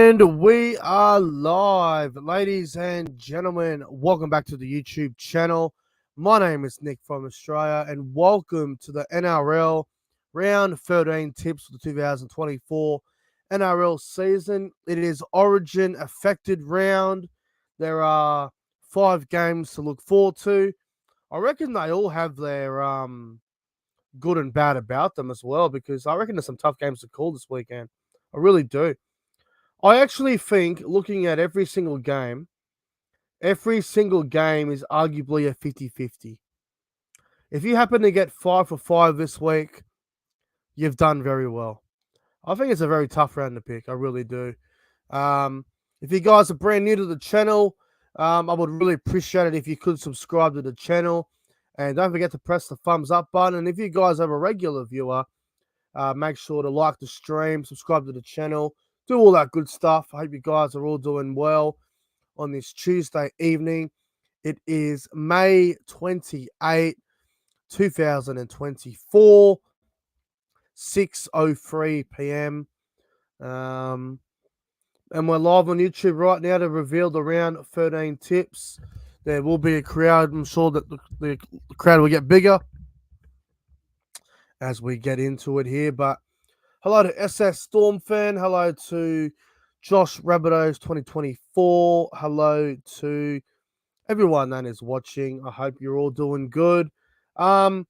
And we are live, ladies and gentlemen. Welcome back to the YouTube channel. My name is Nick from Australia, and welcome to the NRL Round 13 tips for the 2024 NRL season. It is Origin affected round. There are 5 games to look forward to. I reckon they all have their good and bad about them as well, because I reckon there's some tough games to call this weekend. I really do. I actually think, looking at every single game is arguably a 50-50. If you happen to get 5 for 5 this week, you've done very well. I think it's a very tough round to pick. I really do. If you guys are brand new to the channel, I would really appreciate it if you could subscribe to the channel. And don't forget to press the thumbs up button. And if you guys are a regular viewer, make sure to like the stream, subscribe to the channel, do all that good stuff. I hope you guys are all doing well on this Tuesday evening. It is May 28, 2024, 6:03 p.m. And we're live on YouTube right now to reveal the round 13 tips. There will be a crowd. I'm sure that the crowd will get bigger as we get into it here. But hello to SS Storm fan. Hello to Josh Rabbitohs 2024. Hello to everyone that is watching. I hope you're all doing good. If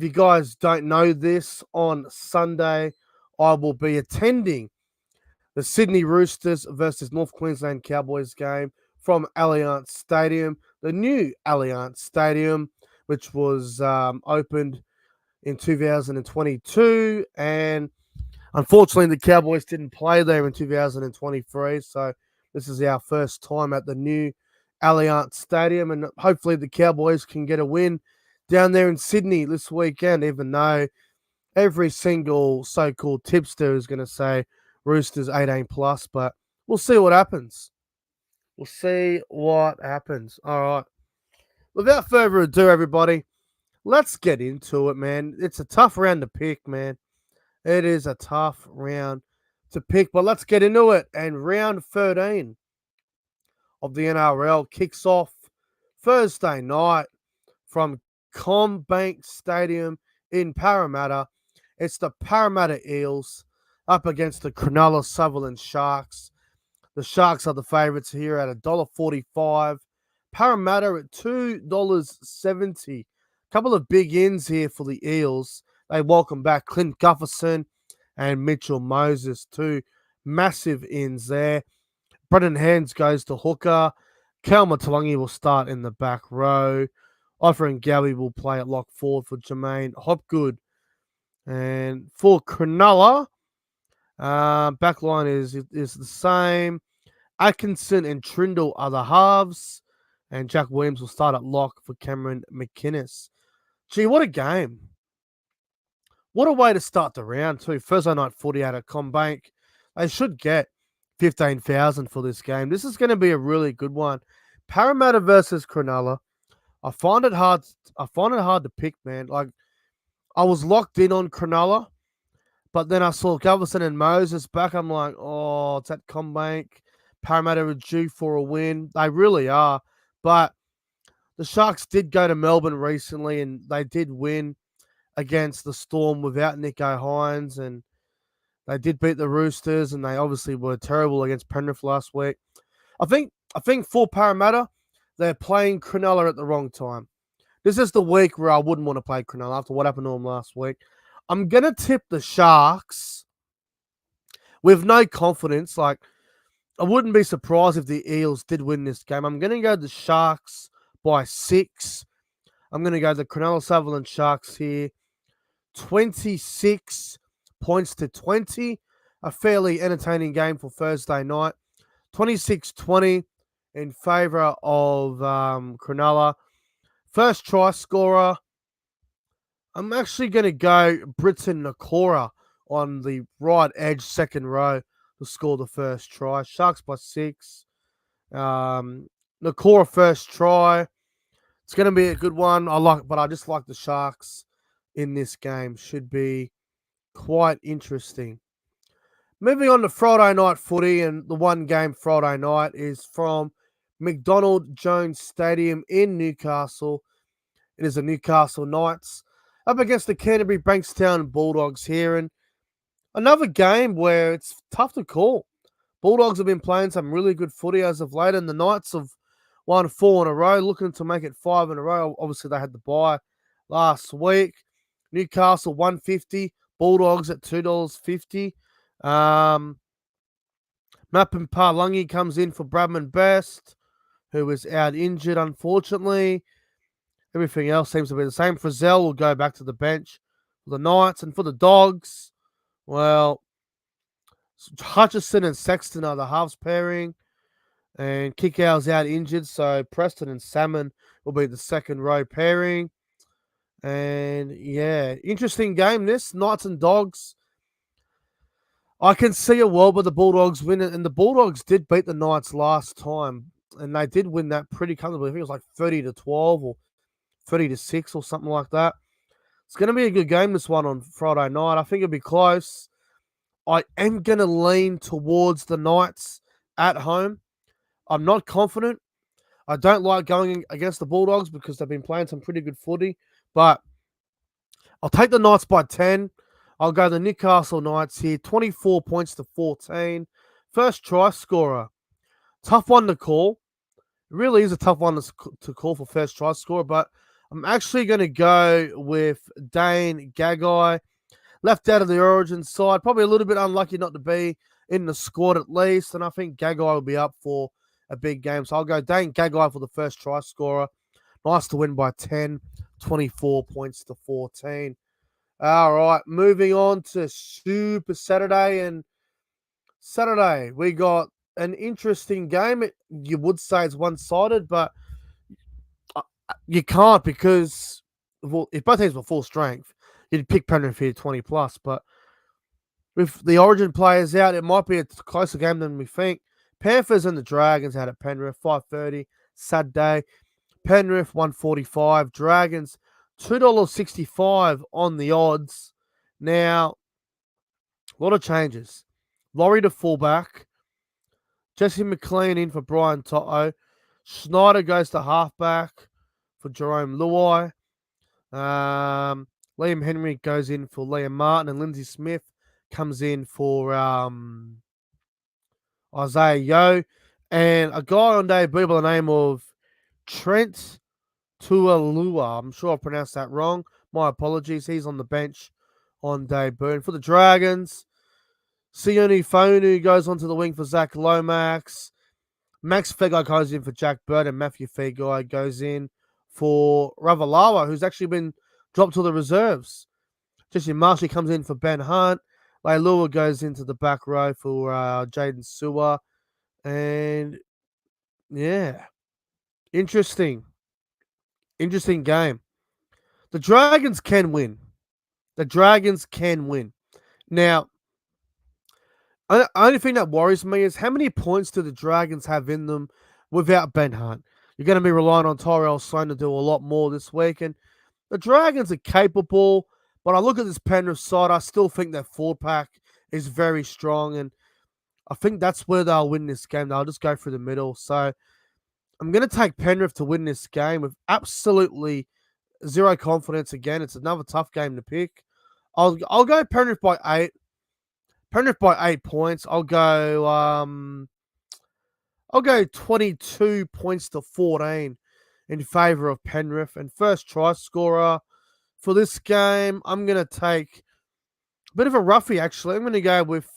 you guys don't know this, on Sunday, I will be attending the Sydney Roosters versus North Queensland Cowboys game from Allianz Stadium, the new Allianz Stadium, which was opened in 2022, and unfortunately the Cowboys didn't play there in 2023, so this is our first time at the new Allianz Stadium, and hopefully the Cowboys can get a win down there in Sydney this weekend, even though every single so-called tipster is going to say Roosters 18 plus, but we'll see what happens. We'll see what happens. All right. Without further ado, everybody, let's get into it, man. It's a tough round to pick, man. It is a tough round to pick, but let's get into it. And round 13 of the NRL kicks off Thursday night from CommBank Stadium in Parramatta. It's the Parramatta Eels up against the Cronulla Sutherland Sharks. The Sharks are the favourites here at $1.45. Parramatta at $2.70. Couple of big ins here for the Eels. They welcome back Clint Gutherson and Mitchell Moses, two massive ins there. Brendan Hands goes to hooker. Cal Matalangi will start in the back row. Offer and Gowie will play at lock forward for Jermaine Hopgood. And for Cronulla, backline is the same. Atkinson and Trindle are the halves. And Jack Williams will start at lock for Cameron McInnes. Gee, what a game. What a way to start the round, too. Thursday night footy out at CommBank. They should get 15,000 for this game. This is going to be a really good one. Parramatta versus Cronulla. I find it hard to pick, man. Like, I was locked in on Cronulla, but then I saw Gutherson and Moses back. I'm like, oh, it's at CommBank. Parramatta are due for a win. They really are. But the Sharks did go to Melbourne recently, and they did win against the Storm without Nico Hines, and they did beat the Roosters, and they obviously were terrible against Penrith last week. I think for Parramatta, they're playing Cronulla at the wrong time. This is the week where I wouldn't want to play Cronulla after what happened to them last week. I'm going to tip the Sharks with no confidence. Like, I wouldn't be surprised if the Eels did win this game. I'm going to go the Sharks by 6. I'm going to go the Cronulla Sutherland Sharks here. 26 points to 20. A fairly entertaining game for Thursday night. 26-20 in favour of Cronulla. First try scorer, I'm actually going to go Britton Nakora on the right edge, second row, to score the first try. Sharks by 6. Nakora first try. It's going to be a good one. But I just like the Sharks in this game. Should be quite interesting. Moving on to Friday night footy, and the one game Friday night is from McDonald Jones Stadium in Newcastle. It is the Newcastle Knights up against the Canterbury Bankstown Bulldogs here, and another game where it's tough to call. Bulldogs have been playing some really good footy as of late, and the Knights have won 4 in a row, looking to make it 5 in a row. Obviously, they had the bye last week. Newcastle 150, Bulldogs at $2.50. Mappin Parlungi comes in for Bradman Best, who is out injured, unfortunately. Everything else seems to be the same. Frizzell will go back to the bench for the Knights. And for the Dogs, well, Hutchison and Sexton are the halves pairing. And Kickout's out injured, so Preston and Salmon will be the second row pairing. And yeah, interesting game this. Knights and Dogs. I can see a world where the Bulldogs win it, and the Bulldogs did beat the Knights last time, and they did win that pretty comfortably. I think it was like 30-12 or 30-6 or something like that. It's going to be a good game, this one on Friday night. I think it'll be close. I am going to lean towards the Knights at home. I'm not confident. I don't like going against the Bulldogs because they've been playing some pretty good footy, but I'll take the Knights by 10. I'll go the Newcastle Knights here, 24 points to 14. First try scorer. Tough one to call. It really is a tough one to call for first try scorer, but I'm actually going to go with Dane Gagai. Left out of the Origin side. Probably a little bit unlucky not to be in the squad at least, and I think Gagai will be up for a big game. So I'll go Dane Gagai for the first try scorer. Nice to win by 10, 24 points to 14. All right, moving on to Super Saturday. And Saturday, we got an interesting game. You would say it's one-sided, but you can't because if both teams were full strength, you'd pick Penrith here 20+. But with the Origin players out, it might be a closer game than we think. Panthers and the Dragons out at Penrith, 5:30, Saturday. Penrith, 145. Dragons, $2.65 on the odds. Now, a lot of changes. Laurie to fullback. Jesse McLean in for Brian Toto. Schneider goes to halfback for Jerome Luai. Liam Henry goes in for Liam Martin, and Lindsay Smith comes in for Isaiah Yeo. And a guy on debut by the name of Trent Tualua. I'm sure I pronounced that wrong. My apologies. He's on the bench on debut. And for the Dragons, Sione Fonu goes onto the wing for Zach Lomax. Max Fegai goes in for Jack Bird, and Matthew Fegai goes in for Ravalawa, who's actually been dropped to the reserves. Jesse Marshall comes in for Ben Hunt. Leilua goes into the back row for Jaden Sewer. And yeah, interesting game. The Dragons can win. Now, the only thing that worries me is how many points do the Dragons have in them without Ben Hunt? You're going to be relying on Tyrell Sloan to do a lot more this week. And the Dragons are capable, but I look at this Penrith side, I still think that forward pack is very strong. And I think that's where they'll win this game. They'll just go through the middle. So I'm going to take Penrith to win this game with absolutely zero confidence. Again, it's another tough game to pick. I'll go Penrith by 8. Penrith by 8 points. I'll go 22 points to 14 in favor of Penrith. And first try scorer for this game, I'm going to take a bit of a roughie, actually. I'm going to go with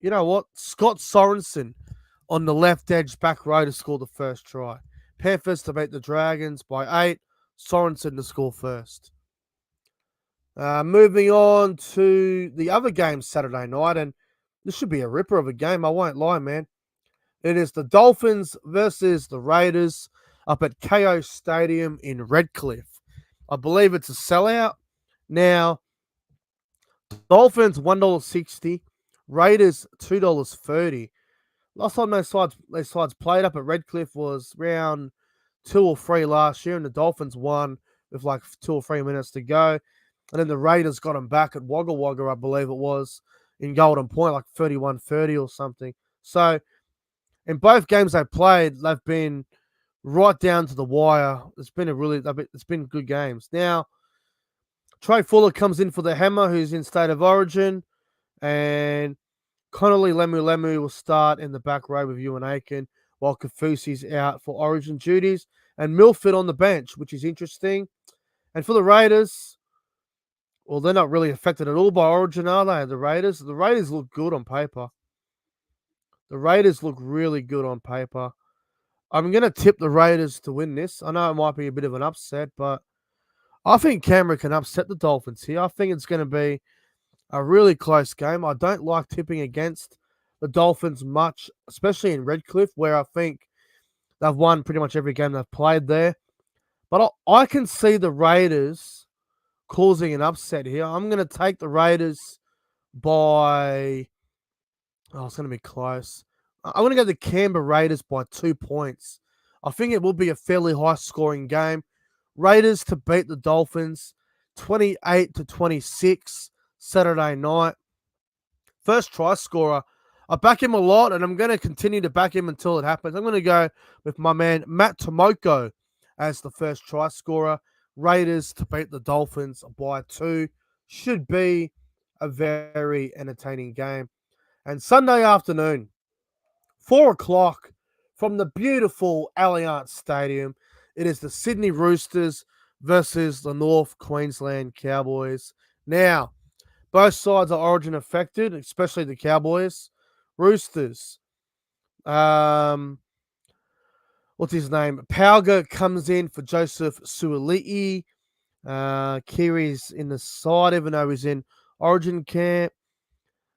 you know what? Scott Sorensen on the left edge back row to score the first try. Panthers to beat the Dragons by 8. Sorensen to score first. Moving on to the other game Saturday night, and this should be a ripper of a game, I won't lie, man. It is the Dolphins versus the Raiders up at KO Stadium in Redcliffe. I believe it's a sellout. Now, Dolphins, $1.60. Raiders, $2.30. Last time those sides played up at Redcliffe was round 2 or 3 last year, and the Dolphins won with like 2 or 3 minutes to go. And then the Raiders got them back at Wagga Wagga, I believe it was, in Golden Point, like 31-30 or something. So in both games they played, they've been right down to the wire. It's been good games. Now, Trey Fuller comes in for the Hammer, who's in State of Origin, and Connolly Lemu will start in the back row with Ewan Aiken, while Kafusi's out for Origin duties, and Milford on the bench, which is interesting. And for the Raiders, well, they're not really affected at all by Origin, are they? The Raiders look good on paper. The Raiders look really good on paper. I'm going to tip the Raiders to win this. I know it might be a bit of an upset, but I think Canberra can upset the Dolphins here. I think it's going to be a really close game. I don't like tipping against the Dolphins much, especially in Redcliffe, where I think they've won pretty much every game they've played there. But I can see the Raiders causing an upset here. I'm going to take the Raiders by... Oh, it's going to be close. I'm going to go the Canberra Raiders by 2 points. I think it will be a fairly high-scoring game. Raiders to beat the Dolphins 28-26 Saturday night. First try scorer. I back him a lot, and I'm going to continue to back him until it happens. I'm going to go with my man Matt Tomoko as the first try scorer. Raiders to beat the Dolphins by 2. Should be a very entertaining game. And Sunday afternoon, 4 o'clock, from the beautiful Allianz Stadium, it is the Sydney Roosters versus the North Queensland Cowboys. Now, both sides are Origin affected, especially the Cowboys. Roosters. What's his name? Pauga comes in for Joseph Suoli'i. Kiri's in the side, even though he's in Origin camp.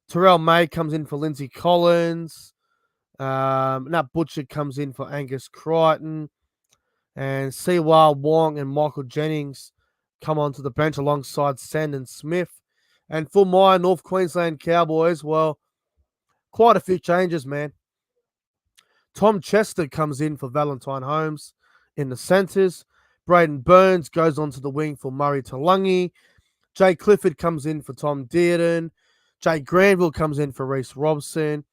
Terrell May comes in for Lindsay Collins. Nat Butcher comes in for Angus Crichton. And Siwa Wong and Michael Jennings come onto the bench alongside Sandon Smith. And for my North Queensland Cowboys, well, quite a few changes, man. Tom Chester comes in for Valentine Holmes in the centres. Braden Burns goes onto the wing for Murray Talangi. Jay Clifford comes in for Tom Dearden. Jay Granville comes in for Reece Robson.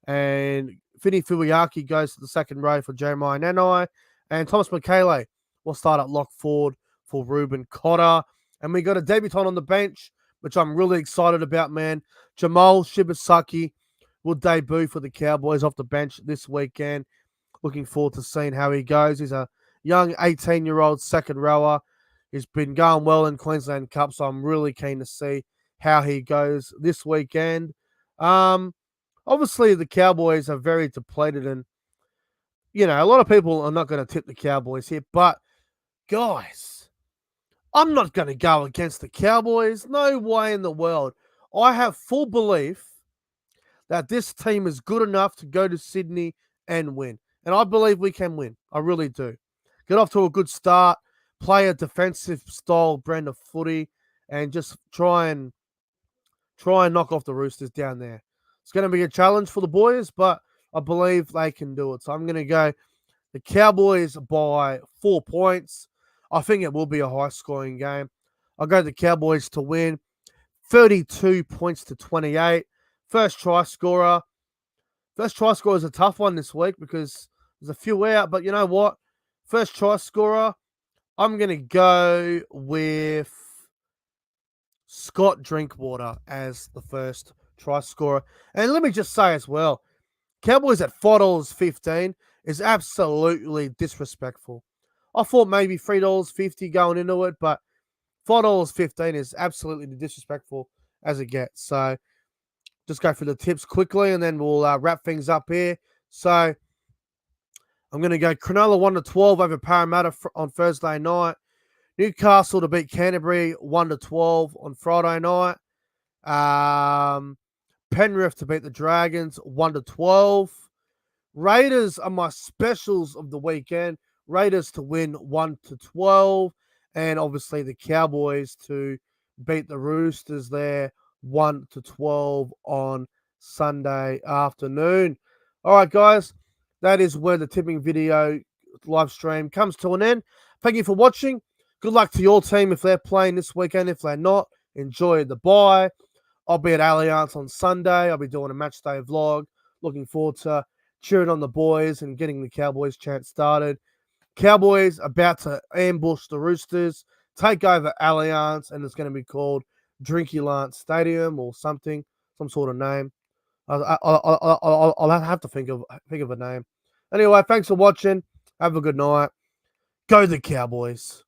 And Finny Fuiaki goes to the second row for Jeremiah Nanai. And Thomas McKaylee will start at lock forward for Ruben Cotter. And we got a debutant on the bench, which I'm really excited about, man. Jamal Shibasaki will debut for the Cowboys off the bench this weekend. Looking forward to seeing how he goes. He's a young 18-year-old second rower. He's been going well in Queensland Cup, so I'm really keen to see how he goes this weekend. Obviously, the Cowboys are very depleted, and, you know, a lot of people are not going to tip the Cowboys here, but, guys, I'm not going to go against the Cowboys. No way in the world. I have full belief that this team is good enough to go to Sydney and win. And I believe we can win. I really do. Get off to a good start, play a defensive style brand of footy, and just try and knock off the Roosters down there. It's going to be a challenge for the boys, but I believe they can do it. So I'm going to go the Cowboys by 4 points. I think it will be a high-scoring game. I'll go the Cowboys to win 32-28. First try scorer. First try scorer is a tough one this week because there's a few out, but you know what? First try scorer, I'm going to go with Scott Drinkwater as the first try scorer. And let me just say as well, Cowboys at $4.15 is absolutely disrespectful. I thought maybe $3.50 going into it, but $4.15 is absolutely disrespectful as it gets. So just go through the tips quickly, and then we'll wrap things up here. So I'm going to go Cronulla 1-12 over Parramatta on Thursday night. Newcastle to beat Canterbury 1-12 on Friday night. Penrith to beat the Dragons 1-12. Raiders are my specials of the weekend. Raiders to win 1-12. And obviously the Cowboys to beat the Roosters there 1-12 on Sunday afternoon. All right, guys, that is where the tipping video live stream comes to an end. Thank you for watching. Good luck to your team if they're playing this weekend. If they're not, enjoy the bye. I'll be at Allianz on Sunday. I'll be doing a match day vlog. Looking forward to cheering on the boys and getting the Cowboys chant started. Cowboys about to ambush the Roosters, take over Allianz, and it's going to be called Drinky Lance Stadium or something, some sort of name. I'll have to think of a name. Anyway, thanks for watching. Have a good night. Go the Cowboys.